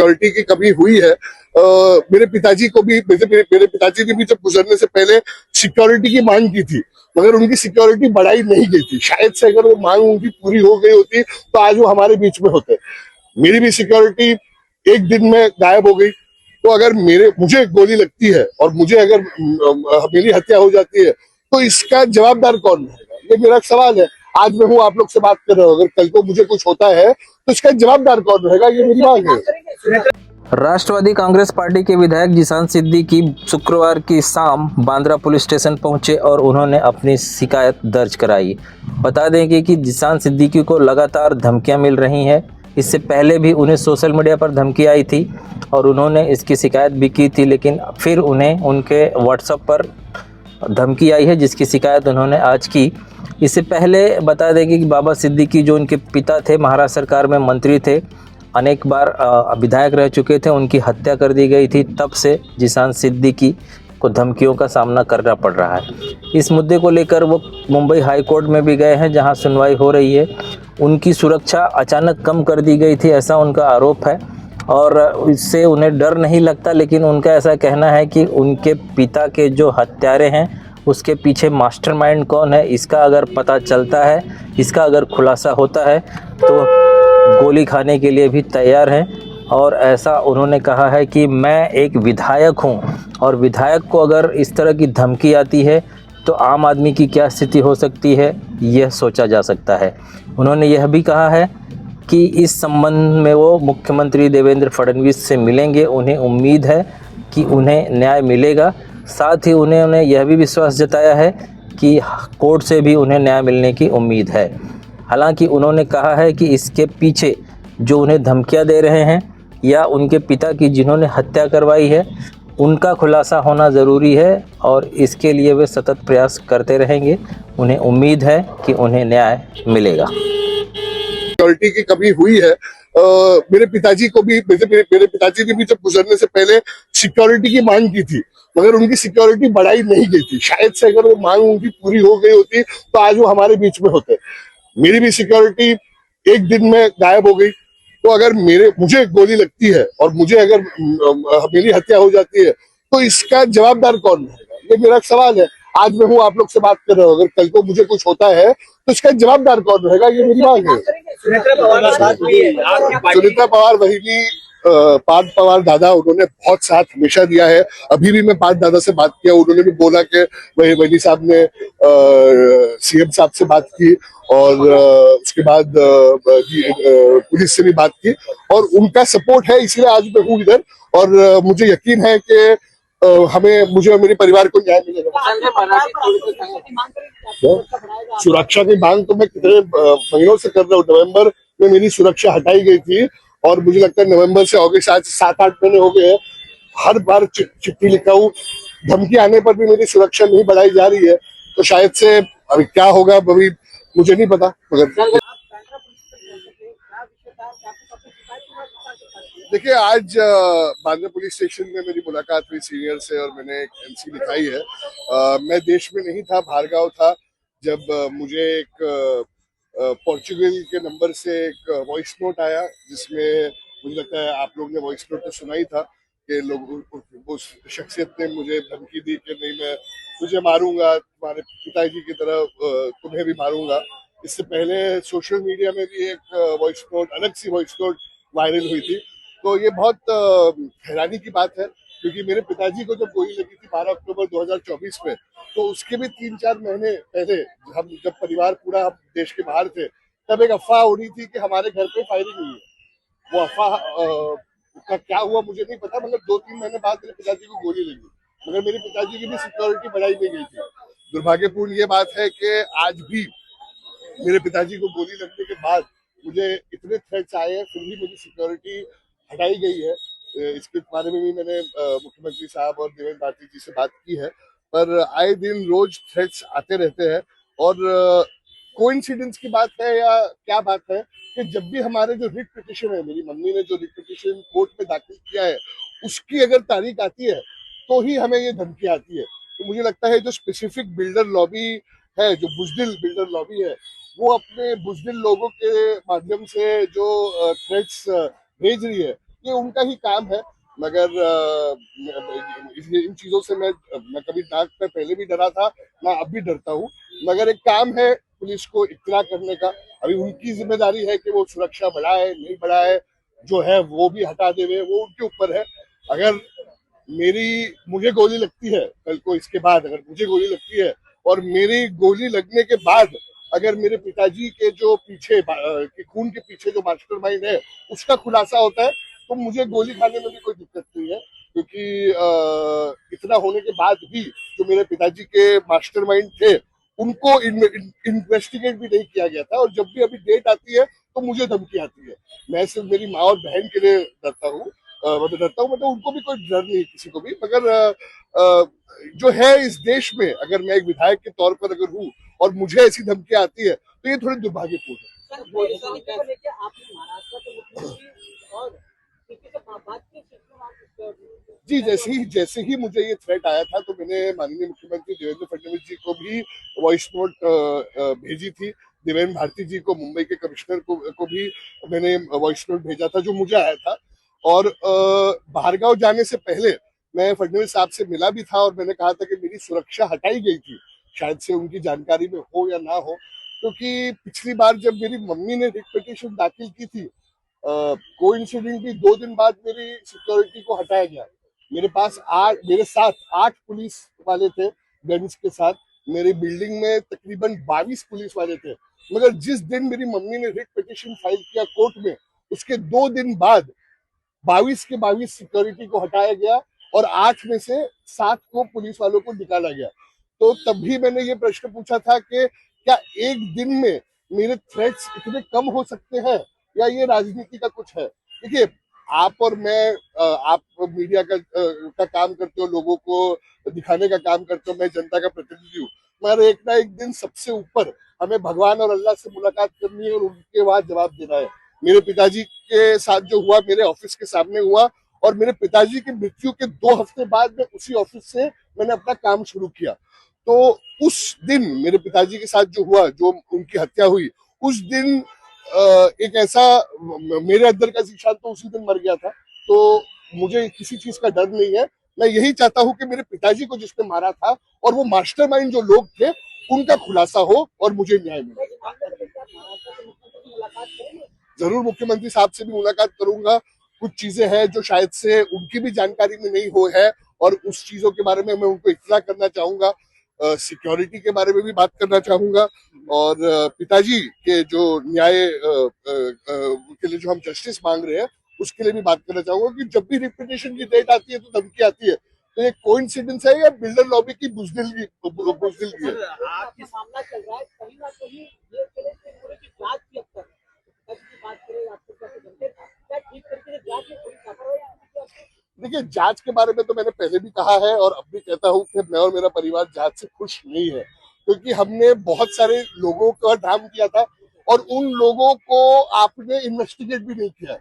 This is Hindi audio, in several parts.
सिक्योरिटी की कमी हुई है। मेरे पिताजी को भी मेरे पिताजी ने भी जब गुजरने से पहले सिक्योरिटी की मांग की थी, मगर उनकी सिक्योरिटी बढ़ाई नहीं गई थी। शायद से अगर वो मांग उनकी पूरी हो गई होती तो आज वो हमारे बीच में होते। मेरी भी सिक्योरिटी एक दिन में गायब हो गई, तो अगर मुझे गोली लगती है और मुझे अगर मेरी हत्या हो जाती है तो इसका जवाबदार कौन रहेगा, ये मेरा सवाल है। आज मैं हूँ, आप लोग से बात कर रहा हूँ, अगर कल को मुझे कुछ होता है तो इसका जवाबदार कौन रहेगा, ये मेरी मांग है। राष्ट्रवादी कांग्रेस पार्टी के विधायक जिशान सिद्दीकी शुक्रवार की शाम बांद्रा पुलिस स्टेशन पहुंचे और उन्होंने अपनी शिकायत दर्ज कराई। बता दें कि जिशान सिद्दीकी को लगातार धमकियां मिल रही हैं। इससे पहले भी उन्हें सोशल मीडिया पर धमकी आई थी और उन्होंने इसकी शिकायत भी की थी, लेकिन फिर उन्हें उनके व्हाट्सएप पर धमकी आई है, जिसकी शिकायत उन्होंने आज की। इससे पहले बता दें कि बाबा सिद्दीकी जो उनके पिता थे, महाराष्ट्र सरकार में मंत्री थे, अनेक बार विधायक रह चुके थे, उनकी हत्या कर दी गई थी। तब से जिशान सिद्दीकी को धमकियों का सामना करना पड़ रहा है। इस मुद्दे को लेकर वो मुंबई हाई कोर्ट में भी गए हैं, जहां सुनवाई हो रही है। उनकी सुरक्षा अचानक कम कर दी गई थी, ऐसा उनका आरोप है और इससे उन्हें डर नहीं लगता। लेकिन उनका ऐसा कहना है कि उनके पिता के जो हत्यारे हैं उसके पीछे मास्टरमाइंड कौन है, इसका अगर पता चलता है, इसका अगर खुलासा होता है तो गोली खाने के लिए भी तैयार हैं। और ऐसा उन्होंने कहा है कि मैं एक विधायक हूं और विधायक को अगर इस तरह की धमकी आती है तो आम आदमी की क्या स्थिति हो सकती है, यह सोचा जा सकता है। उन्होंने यह भी कहा है कि इस संबंध में वो मुख्यमंत्री देवेंद्र फडणवीस से मिलेंगे। उन्हें उम्मीद है कि उन्हें न्याय मिलेगा। साथ ही उन्होंने यह भी विश्वास जताया है कि कोर्ट से भी उन्हें न्याय मिलने की उम्मीद है। हालांकि उन्होंने कहा है कि इसके पीछे जो उन्हें धमकियां दे रहे हैं या उनके पिता की जिन्होंने हत्या करवाई है, उनका खुलासा होना ज़रूरी है और इसके लिए वे सतत प्रयास करते रहेंगे। उन्हें उम्मीद है कि उन्हें न्याय मिलेगा। सिक्योरिटी की कमी हुई है। मेरे पिताजी को भी मेरे पिताजी ने भी जब गुजरने से पहले सिक्योरिटी की मांग की थी, मगर उनकी सिक्योरिटी बढ़ाई नहीं गई थी। शायद से अगर वो मांग उनकी पूरी हो गई होती तो आज वो हमारे बीच में होते। मेरी भी सिक्योरिटी एक दिन में गायब हो गई, तो अगर मुझे गोली लगती है और मुझे अगर मेरी हत्या हो जाती है तो इसका जवाबदार कौन रहेगा, ये मेरा सवाल है। आज मैं हूँ, आप लोग से बात कर रहा हूँ, अगर कल को मुझे कुछ होता है तो इसका जवाबदार कौन रहेगा, ये मेरी मांग है। सुनीता पवार बहिनी, पार्थ पवार दादा, उन्होंने बहुत साथ हमेशा दिया है। अभी भी मैं पार्थ दादा से बात किया, उन्होंने भी बोला कि बहिनी साहब ने सीएम साहब से बात की और उसके बाद पुलिस से भी बात की और उनका सपोर्ट है, इसलिए आज मैं हूँ इधर। और मुझे यकीन है कि मुझे और मेरे परिवार को न्याय मिलेगा। सुरक्षा की मांग तो मैं कितने महीनों से कर रहा हूँ। नवंबर में मेरी सुरक्षा हटाई गई थी और मुझे लगता है नवंबर से अगस्त आज 7-8 महीने हो गए हैं। हर बार चिट्ठी लिखा हूँ, धमकी आने पर भी मेरी सुरक्षा नहीं बढ़ाई जा रही है। तो शायद से अभी क्या होगा अभी मुझे नहीं पता, मगर देखिए आज बांद्रा पुलिस स्टेशन में मेरी मुलाकात हुई सीनियर से और मैंने एक एमसी लिखाई है। मैं देश में नहीं था, बाहर गाँव था, जब मुझे एक पोर्चुगल के नंबर से एक वॉइस नोट आया, जिसमें मुझे लगता है आप लोग ने वॉइस नोट तो सुना ही था कि लोग उस शख्सियत ने मुझे धमकी दी कि नहीं, मैं तुझे मारूंगा, तुम्हारे पिताजी की तरह तुम्हें भी मारूंगा। इससे पहले सोशल मीडिया में भी एक वॉइस नोट, अलग सी वॉइस नोट वायरल हुई थी। तो ये बहुत हैरानी की बात है, क्योंकि मेरे पिताजी को जब गोली लगी थी 12 अक्टूबर 2024 में, तो उसके भी 3-4 महीने पहले हम जब परिवार पूरा हम देश के बाहर थे, तब एक अफवाह उड़ी थी कि हमारे घर पे फायरिंग हुई है। वो अफवाह का क्या हुआ मुझे नहीं पता, मतलब 2-3 महीने बाद मेरे पिताजी को गोली लगी, मगर मेरे पिताजी की भी सिक्योरिटी बढ़ाई नहीं गई थी। दुर्भाग्यपूर्ण ये बात है कि आज भी मेरे पिताजी को गोली लगने के बाद मुझे इतने थ्रेट्स आए हैं, फिर भी मेरी सिक्योरिटी हटाई गई है। इसके बारे में भी मैंने मुख्यमंत्री साहब और देवेंद्र भारती जी से बात की है, पर आए दिन रोज थ्रेट्स आते रहते हैं। और कोइंसिडेंस की बात है या क्या बात है कि जब भी हमारे जो रिट पिटिशन है, मेरी मम्मी ने जो रिट पिटिशन कोर्ट में दाखिल किया है, उसकी अगर तारीख आती है तो ही हमें ये धमकी आती है। तो मुझे लगता है जो स्पेसिफिक बिल्डर लॉबी है, जो बुजदिल बिल्डर लॉबी है, वो अपने बुजदिल लोगों के माध्यम से जो थ्रेट्स भेज रही है, ये उनका ही काम है। मगर इन चीजों से मैं कभी नाक पे पहले भी डरा था, मैं अब भी डरता हूँ। मगर एक काम है पुलिस को इत्तला करने का, अभी उनकी जिम्मेदारी है कि वो सुरक्षा बढ़ाए नहीं बढ़ाए, जो है वो भी हटा देवे, वो उनके ऊपर है। अगर मुझे गोली लगती है कल को, इसके बाद अगर मुझे गोली लगती है और मेरी गोली लगने के बाद अगर मेरे पिताजी के जो पीछे के खून के पीछे जो मास्टरमाइंड है उसका खुलासा होता है, तो मुझे गोली खाने में भी कोई दिक्कत नहीं है। क्योंकि इतना होने के बाद भी जो मेरे पिताजी के मास्टरमाइंड थे उनको इन्वेस्टिगेट भी नहीं किया गया था, और जब भी अभी डेट आती है तो मुझे धमकी आती है। मैं सिर्फ मेरी माँ और बहन के लिए डरता हूँ, मतलब डरता हूँ, मतलब उनको भी कोई डर नहीं किसी को भी। मगर जो है इस देश में, अगर मैं एक विधायक के तौर पर अगर हूँ और मुझे ऐसी धमकियां आती है तो ये थोड़ी दुर्भाग्यपूर्ण है। जी, जैसे ही मुझे ये थ्रेट आया था तो मैंने माननीय मुख्यमंत्री देवेंद्र फडणवीस जी को भी वॉइस नोट भेजी थी। देवेंद्र भारती जी को, मुंबई के कमिश्नर को भी मैंने वॉइस नोट भेजा था जो मुझे आया था। और बाहरगांव जाने से पहले मैं फडणवीस साहब से मिला भी था और मैंने कहा था कि मेरी सुरक्षा हटाई गई थी, शायद से उनकी जानकारी में हो या ना हो। क्योंकि पिछली बार जब मेरी मम्मी ने रिट पिटीशन दाखिल की थी, कोइंसिडेंटली 2 दिन बाद मेरी सिक्योरिटी को हटाया गया। मेरे साथ 8 पुलिस वाले थे गन्स के साथ। मेरी बिल्डिंग में तकरीबन 22 पुलिस वाले थे। मगर जिस दिन मेरी मम्मी ने रिट पिटीशन फाइल किया कोर्ट में, उसके 2 दिन बाद 22 के 22 सिक्योरिटी को हटाया गया और 8 में से 7 को पुलिस वालों को निकाला गया। तो तभी मैंने ये प्रश्न पूछा था कि क्या एक दिन में मेरे थ्रेट्स इतने कम हो सकते हैं या ये राजनीति का कुछ है। देखिए, आप और मैं, आप मीडिया का काम करते हो, लोगों को दिखाने का काम करते हो, मैं जनता का प्रतिनिधि हूँ। मगर एक ना एक दिन सबसे ऊपर हमें भगवान और अल्लाह से मुलाकात करनी है और उनके बाद जवाब देना है। मेरे पिताजी के साथ जो हुआ मेरे ऑफिस के सामने हुआ, और मेरे पिताजी की मृत्यु के 2 हफ्ते बाद में उसी ऑफिस से मैंने अपना काम शुरू किया। तो उस दिन मेरे पिताजी के साथ जो हुआ, जो उनकी हत्या हुई, उस दिन एक ऐसा मेरे अंदर का जीशान तो उसी दिन मर गया था। तो मुझे किसी चीज का डर नहीं है। मैं यही चाहता हूं कि मेरे पिताजी को जिसने मारा था और वो मास्टरमाइंड जो लोग थे उनका खुलासा हो और मुझे न्याय मिले। जरूर मुख्यमंत्री साहब से भी मुलाकात करूंगा। कुछ चीजें हैं जो शायद से उनकी भी जानकारी में नहीं हो है, और उस चीजों के बारे में मैं उनको इत्तला करना चाहूंगा। सिक्योरिटी के बारे में भी बात करना चाहूंगा, और पिताजी के जो न्याय के लिए जो हम जस्टिस मांग रहे हैं उसके लिए भी बात करना चाहूंगा। कि जब भी रिपिटेशन की डेट आती है तो धमकी आती है, तो ये कोइंसिडेंस है या बिल्डर लॉबी की बुजदिलगी है। आपके मामला चल रहा है, कहीं ना कहीं ये चले कि पूरे की जांच की अब तक की बात करें, आपको कैसे बनते क्या ठीक तरीके से जांच में थोड़ी लापरवाही। देखिए, जांच के बारे में तो मैंने पहले भी कहा है और अब भी कहता हूं कि मैं और मेरा परिवार जांच से खुश नहीं है। क्योंकि हमने बहुत सारे लोगों का नाम किया था और उन लोगों को आपने इन्वेस्टिगेट भी नहीं किया।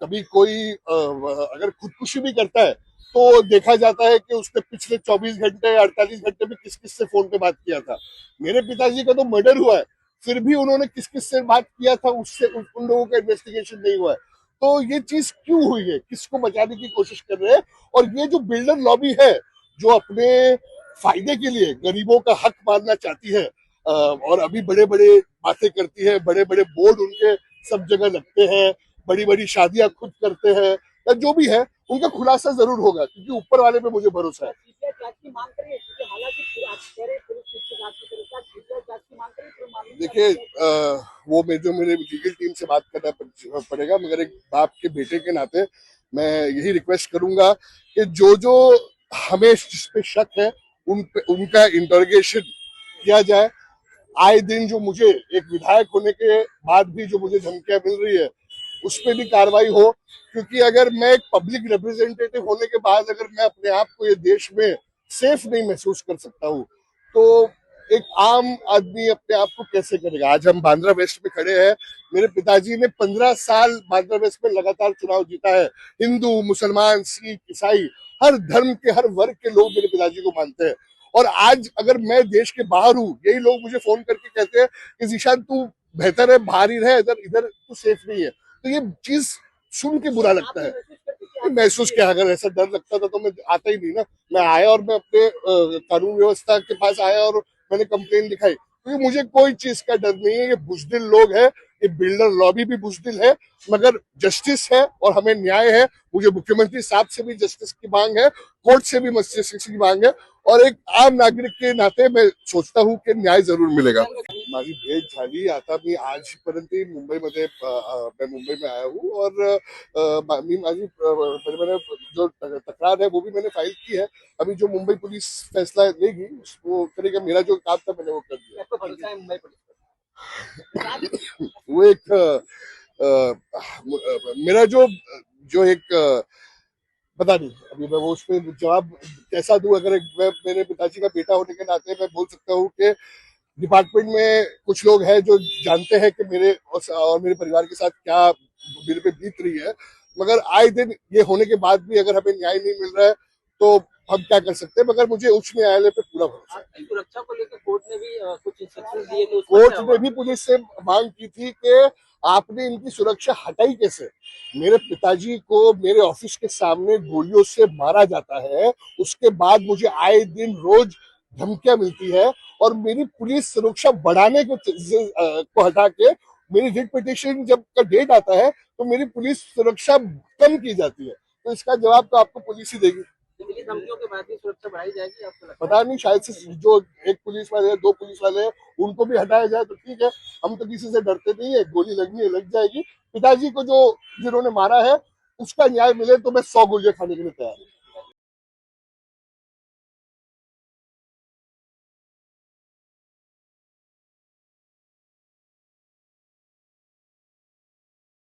कभी कोई अगर खुदकुशी भी करता है तो देखा जाता है कि उसने पिछले 24 घंटे 48 घंटे में किस किस से फोन पे बात किया था। मेरे पिताजी का तो मर्डर हुआ है, फिर भी उन्होंने किस किस से बात किया था उससे उन लोगों का इन्वेस्टिगेशन नहीं हुआ है। तो ये चीज क्यों हुई है, किसको बचाने की कोशिश कर रहे हैं। और ये जो बिल्डर लॉबी है जो अपने फायदे के लिए गरीबों का हक मारना चाहती है, और अभी बड़े बड़े बातें करती है, बड़े बड़े बोर्ड उनके सब जगह लगते हैं, बड़ी बड़ी शादियां खुद करते हैं, या जो भी है उनका खुलासा जरूर होगा, क्योंकि ऊपर वाले पे मुझे भरोसा है। देखिए, वो जो मेरे लीगल टीम से बात करना पड़ेगा, मगर एक बाप के बेटे के नाते मैं यही रिक्वेस्ट करूंगा कि जो हमें जिस पे शक है उनका इंटरोगेशन किया जाए। आए दिन जो मुझे एक विधायक होने के बाद भी जो मुझे धमकियां मिल रही है उस पर भी कार्रवाई हो। क्योंकि अगर मैं एक पब्लिक रिप्रेजेंटेटिव होने के बाद अगर मैं अपने आप को ये देश में सेफ नहीं महसूस कर सकता हूँ, तो एक आम आदमी अपने आप को कैसे करेगा। आज हम बांद्रा वेस्ट में खड़े हैं। मेरे पिताजी ने 15 साल बांद्रा वेस्ट में लगातार चुनाव जीता है। हिंदू, मुसलमान, सिख, ईसाई, हर धर्म के हर वर्ग के लोग मेरे पिताजी को मानते हैं। और आज अगर मैं देश के बाहर हूँ, यही लोग मुझे फोन करके कहते हैं कि जीशान तू बेहतर है बाहर ही रहे, इधर इधर तू सेफ नहीं है। तो ये चीज सुन के बुरा लगता है। महसूस करते कि आप महसूस क्या, अगर ऐसा डर लगता था तो मैं आता ही नहीं ना। मैं आया और मैं अपने कानून व्यवस्था के पास आया और मैंने कंप्लेन लिखाई, क्योंकि मुझे कोई चीज का डर नहीं है। ये बुजदिल लोग हैं, ये बिल्डर लॉबी भी बुजदिल है, मगर जस्टिस है और हमें न्याय है। मुझे मुख्यमंत्री साहब से भी जस्टिस की मांग है, कोर्ट से भी जस्टिस की मांग है, और एक आम नागरिक के नाते मैं सोचता हूँ कि न्याय जरूर मिलेगा। माझी भेट झाली, आता मी आजपर्यंत मुंबईमध्ये मैं मुंबई में आया हूँ, और मी माझी मैंने जो तकरार है वो भी मैंने फाइल की है। अभी जो मुंबई पुलिस फैसला लेगी वो करेगा, मेरा जो काम था मैंने वो कर दिया। आपको भरोसा है मुंबई पुलिस पर? वो एक मेरा जो जो एक पता नहीं, अभी मैं वो उसमें जवाब कैसा दूं। अगर मैं मेरे पिताजी का बेटा होने के नाते मैं बोल सकता हूँ कि डिपार्टमेंट में कुछ लोग हैं जो जानते हैं कि मेरे और मेरे परिवार के साथ क्या मेरे पे बीत रही है, मगर आए दिन ये होने के बाद भी अगर हमें न्याय नहीं मिल रहा है तो हम क्या कर सकते हैं। मगर मुझे उच्च न्यायालय पे पूरा भरोसा है। आपकी सुरक्षा को लेकर कोर्ट ने भी कुछ इंस्ट्रक्शन दिए तो कोर्ट ने भी पुलिस से मांग की थी कि आपने इनकी सुरक्षा हटाई कैसे। मेरे पिताजी को मेरे ऑफिस के सामने गोलियों से मारा जाता है, उसके बाद मुझे आए दिन रोज धमकियां मिलती है, और मेरी पुलिस सुरक्षा बढ़ाने को हटा के मेरी रिट पिटिशन जब का डेट आता है तो मेरी पुलिस सुरक्षा कम की जाती है। तो इसका जवाब तो आपको पुलिस ही देगी। दिल्ली धमकियों के बाद भी सुरक्षा बढ़ाई जाएगी आपको लगता पता नहीं, शायद से जो एक पुलिस वाले दो पुलिस वाले हैं उनको भी हटाया जाए तो ठीक है। हम तो किसी से डरते नहीं है, गोली लगनी है लग जाएगी। पिताजी को जो जिन्होंने मारा है उसका न्याय मिले तो मैं 100 गोलियां खाने के लिए तैयार हूँ।